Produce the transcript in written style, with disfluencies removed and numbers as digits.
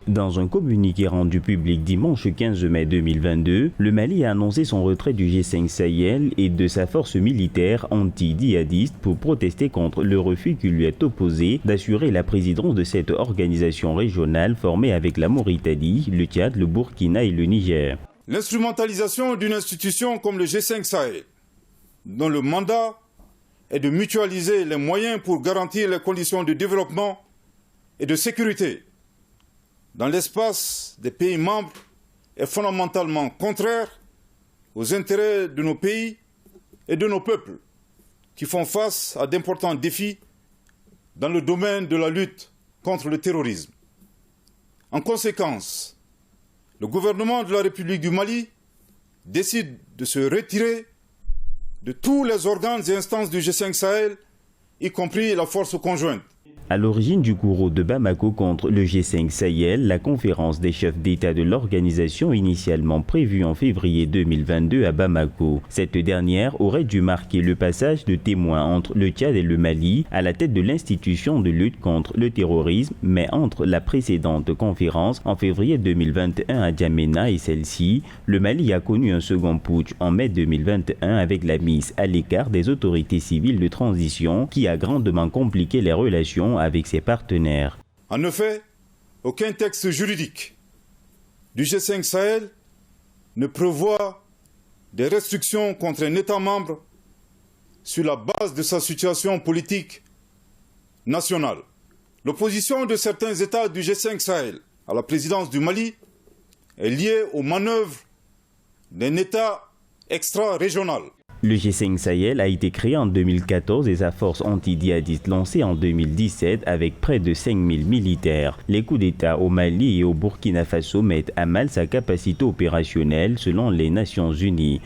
Dans un communiqué rendu public dimanche 15 mai 2022, le Mali a annoncé son retrait du G5 Sahel et de sa force militaire anti-djihadiste pour protester contre le refus qui lui est opposé d'assurer la présidence de cette organisation régionale formée avec la Mauritanie, le Tchad, le Burkina et le Niger. L'instrumentalisation d'une institution comme le G5 Sahel, dont le mandat est de mutualiser les moyens pour garantir les conditions de développement et de sécurité dans l'espace des pays membres, est fondamentalement contraire aux intérêts de nos pays et de nos peuples qui font face à d'importants défis dans le domaine de la lutte contre le terrorisme. En conséquence, le gouvernement de la République du Mali décide de se retirer de tous les organes et instances du G5 Sahel, y compris la force conjointe. À l'origine du courroux de Bamako contre le G5 Sahel, la conférence des chefs d'État de l'organisation initialement prévue en février 2022 à Bamako. Cette dernière aurait dû marquer le passage de témoins entre le Tchad et le Mali à la tête de l'institution de lutte contre le terrorisme, mais entre la précédente conférence en février 2021 à Djamena et celle-ci, le Mali a connu un second putsch en mai 2021 avec la mise à l'écart des autorités civiles de transition qui a grandement compliqué les relations avec ses partenaires. En effet, aucun texte juridique du G5 Sahel ne prévoit des restrictions contre un État membre sur la base de sa situation politique nationale. L'opposition de certains États du G5 Sahel à la présidence du Mali est liée aux manœuvres d'un État extra-régional. Le G5 Sahel a été créé en 2014 et sa force anti-djihadiste lancée en 2017 avec près de 5000 militaires. Les coups d'État au Mali et au Burkina Faso mettent à mal sa capacité opérationnelle selon les Nations Unies.